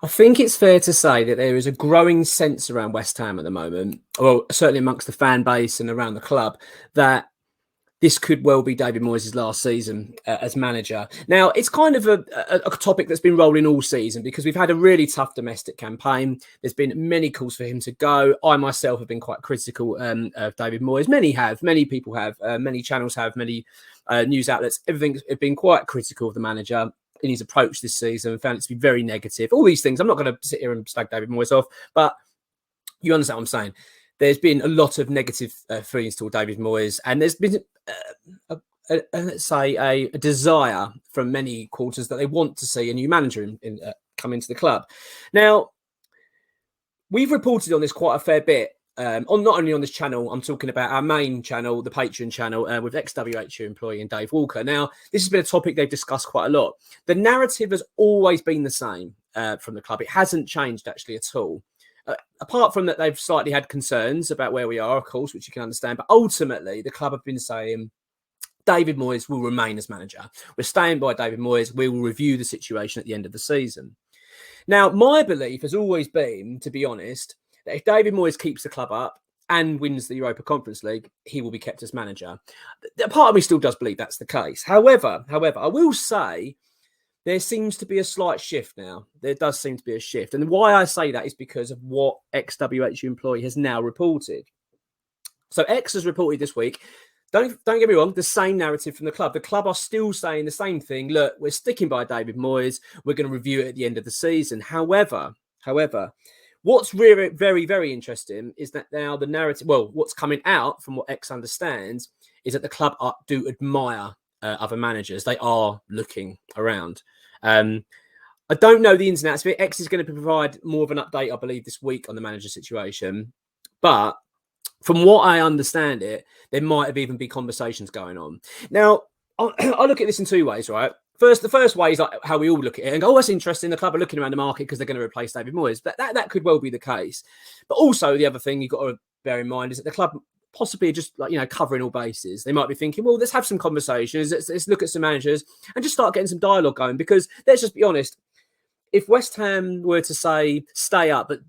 I think it's fair to say that there is a growing sense around West Ham at the moment, well, certainly amongst the fan base and around the club, that this could well be David Moyes' last season as manager. Now, it's kind of a topic that's been rolling all season because we've had a really tough domestic campaign. There's been many calls for him to go. I myself have been quite critical of David Moyes. Many people have, many channels have, many news outlets. Everything's been quite critical of the manager in his approach this season, found it to be very negative. All these things, I'm not going to sit here and slag David Moyes off, but you understand what I'm saying. There's been a lot of negative feelings toward David Moyes, and there's been, let's say, a desire from many quarters that they want to see a new manager come into the club. Now, we've reported on this quite a fair bit. On not only on this channel, I'm talking about our main channel, the Patreon channel, with ex-WHU employee and Dave Walker. Now, this has been a topic they've discussed quite a lot. The narrative has always been the same from the club. It hasn't changed actually at all. Apart from that, they've slightly had concerns about where we are, of course, which you can understand. But ultimately, the club have been saying David Moyes will remain as manager. We're staying by David Moyes. We will review the situation at the end of the season. Now, my belief has always been, to be honest, that if David Moyes keeps the club up and wins the Europa Conference League, he will be kept as manager. A part of me still does believe that's the case. However, I will say there seems to be a slight shift now. There does seem to be a shift. And why I say that is because of what ex-WHU employee has now reported. So X has reported this week, don't get me wrong, the same narrative from the club. The club are still saying the same thing. Look, we're sticking by David Moyes. We're going to review it at the end of the season. However, what's really very, very interesting is that now the narrative, well, what's coming out from what X understands is that the club do admire other managers. They are looking around. I don't know the ins and outs of it. X is going to provide more of an update, I believe, this week on the manager situation. But from what I understand it, there might have even been conversations going on. Now, I look at this in two ways, right? The first way is like how we all look at it and go, oh, that's interesting. The club are looking around the market because they're going to replace David Moyes. But that could well be the case. But also the other thing you've got to bear in mind is that the club possibly just covering all bases. They might be thinking, well, let's have some conversations. Let's look at some managers and just start getting some dialogue going. Because let's just be honest, if West Ham were to say stay up, but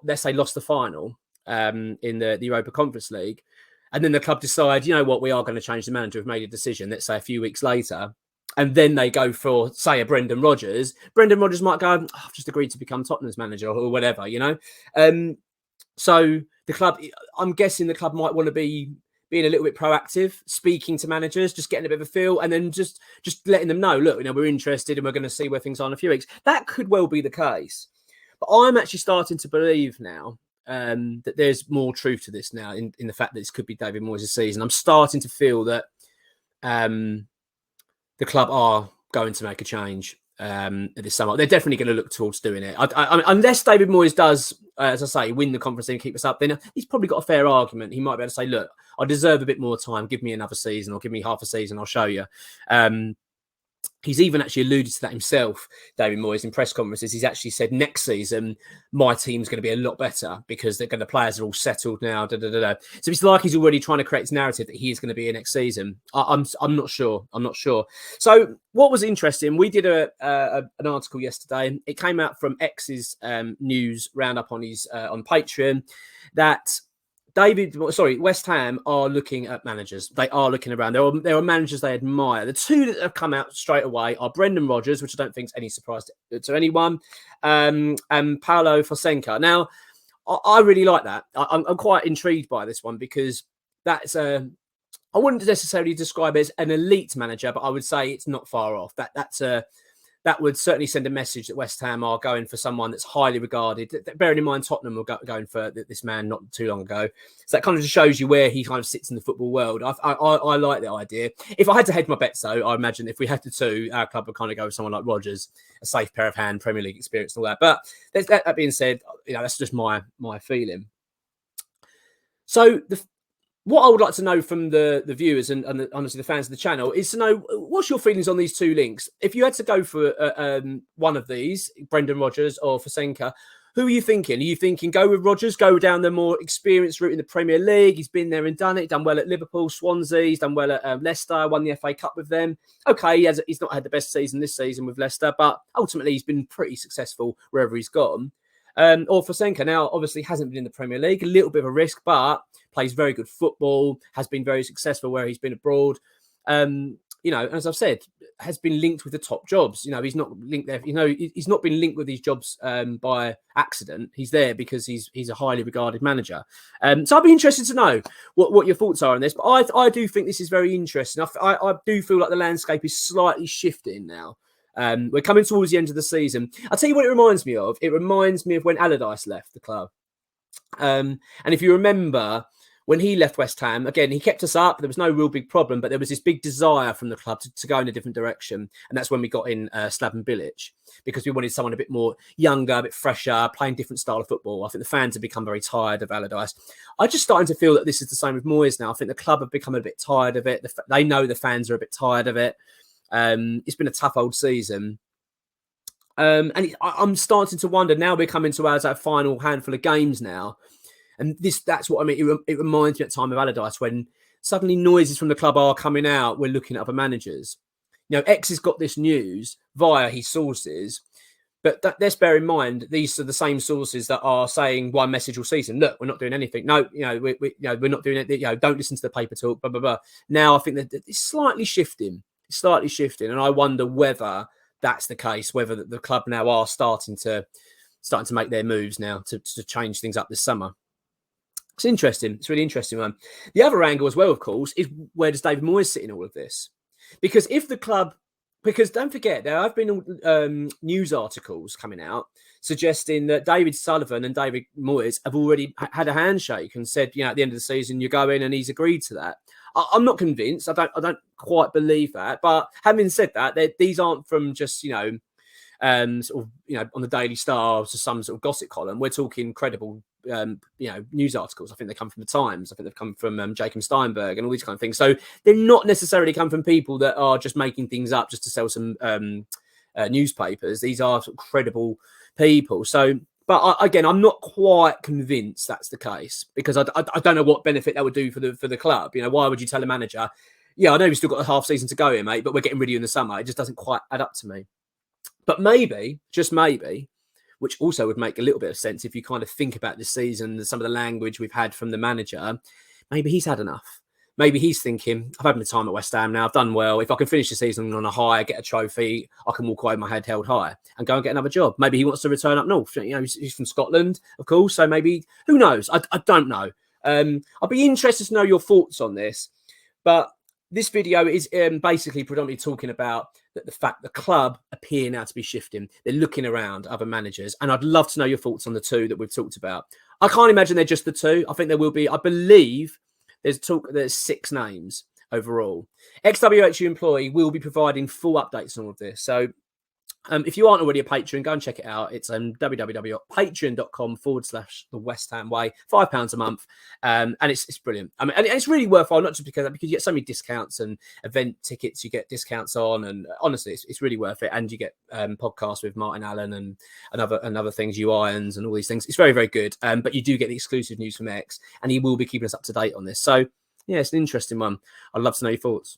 let's say lost the final in the Europa Conference League, and then the club decide, you know what, we are going to change the manager. We've made a decision. Let's say a few weeks later. And then they go for, say, a Brendan Rodgers. Brendan Rodgers might go, I've just agreed to become Tottenham's manager or whatever, So the club, I'm guessing the club might want to be being a little bit proactive, speaking to managers, just getting a bit of a feel, and then just letting them know, look, we're interested and we're going to see where things are in a few weeks. That could well be the case. But I'm actually starting to believe now that there's more truth to this now in the fact that this could be David Moyes' season. I'm starting to feel that the club are going to make a change this summer. They're definitely going to look towards doing it. I mean, unless David Moyes does, as I say, win the conference and keep us up, then he's probably got a fair argument. He might be able to say, look, I deserve a bit more time. Give me another season or give me half a season. I'll show you. He's even actually alluded to that himself, David Moyes, in press conferences. He's actually said next season, my team's going to be a lot better because the players are all settled now. So it's like he's already trying to create this narrative that he is going to be here next season. I'm not sure. So what was interesting, we did an article yesterday. It came out from X's news roundup on his on Patreon that West Ham are looking at managers. They are looking around. There are managers they admire. The two that have come out straight away are Brendan Rodgers, which I don't think is any surprise to anyone, and Paulo Fonseca. Now, I really like that. I'm quite intrigued by this one because that's I wouldn't necessarily describe it as an elite manager, but I would say it's not far off. That would certainly send a message that West Ham are going for someone that's highly regarded. Bearing in mind, Tottenham were going for this man not too long ago. So that kind of just shows you where he kind of sits in the football world. I like the idea. If I had to hedge my bets, though, I imagine if we had the two, our club would kind of go with someone like Rodgers, a safe pair of hand, Premier League experience and all that. But that being said, that's just my feeling. So what I would like to know from the viewers and honestly the fans of the channel is to know what's your feelings on these two links. If you had to go for one of these, Brendan Rodgers or Fonseca, who are you thinking? Are you thinking go with Rodgers, go down the more experienced route in the Premier League? He's been there and done it, done well at Liverpool, Swansea, he's done well at Leicester, won the FA Cup with them. Okay, he's not had the best season this season with Leicester, but ultimately he's been pretty successful wherever he's gone. Or Fonseca now obviously hasn't been in the Premier League, a little bit of a risk, but plays very good football, has been very successful where he's been abroad. As I've said, has been linked with the top jobs. He's not linked there. He's not been linked with these jobs by accident. He's there because he's a highly regarded manager. So I'd be interested to know what your thoughts are on this. But I do think this is very interesting. I do feel like the landscape is slightly shifting now. We're coming towards the end of the season. I'll tell you what it reminds me of. It reminds me of when Allardyce left the club. And if you remember, when he left West Ham, again, he kept us up. There was no real big problem, but there was this big desire from the club to go in a different direction. And that's when we got in Slaven Bilic, because we wanted someone a bit more younger, a bit fresher, playing different style of football. I think the fans have become very tired of Allardyce. I'm just starting to feel that this is the same with Moyes now. I think the club have become a bit tired of it. They know the fans are a bit tired of it. It's been a tough old season. I'm starting to wonder, now we're coming to our final handful of games now. And that's what I mean. It reminds me at the time of Allardyce, when suddenly noises from the club are coming out. We're looking at other managers. X has got this news via his sources, but let's bear in mind, these are the same sources that are saying one message all season. Look, we're not doing anything. No, we're not doing it. Don't listen to the paper talk, blah, blah, blah. Now I think that it's slightly shifting. And I wonder whether that's the case, whether the club now are starting to make their moves now to change things up this summer. It's interesting. It's a really interesting one. The other angle as well, of course, is where does David Moyes sit in all of this? Because don't forget, there have been news articles coming out suggesting that David Sullivan and David Moyes have already had a handshake and said, at the end of the season, you're going, and he's agreed to that. I'm not convinced. I don't quite believe that. But having said that, these aren't from just, on the Daily Star to some sort of gossip column. We're talking credible news articles. I think they come from the Times. I think they've come from Jacob Steinberg and all these kind of things. So they're not necessarily come from people that are just making things up just to sell some newspapers. These are sort of credible people. So, but again, I'm not quite convinced that's the case, because I don't know what benefit that would do for the club. Why would you tell a manager, I know we've still got a half season to go here, mate, but we're getting rid of you in the summer? It just doesn't quite add up to me. But maybe, just maybe, which also would make a little bit of sense if you kind of think about this season and some of the language we've had from the manager, maybe he's had enough. Maybe he's thinking, I've had my time at West Ham now, I've done well. If I can finish the season on a high, get a trophy, I can walk away with my head held high and go and get another job. Maybe he wants to return up north. He's from Scotland, of course, so maybe, who knows? I don't know. I'd be interested to know your thoughts on this. But this video is basically predominantly talking about the fact the club appear now to be shifting. They're looking around other managers. And I'd love to know your thoughts on the two that we've talked about. I can't imagine they're just the two. I think there will be, I believe there's 6 names overall. XWHU employee will be providing full updates on all of this. So if you aren't already a patron, go and check it out. It's www.patreon.com/the West Ham Way, £5 a month. And it's brilliant. I mean, and it's really worthwhile, not just because you get so many discounts and event tickets you get discounts on. And honestly, it's really worth it. And you get podcasts with Martin Allen and other things, Irons and all these things. It's very, very good. But you do get the exclusive news from X, and he will be keeping us up to date on this. So, yeah, it's an interesting one. I'd love to know your thoughts.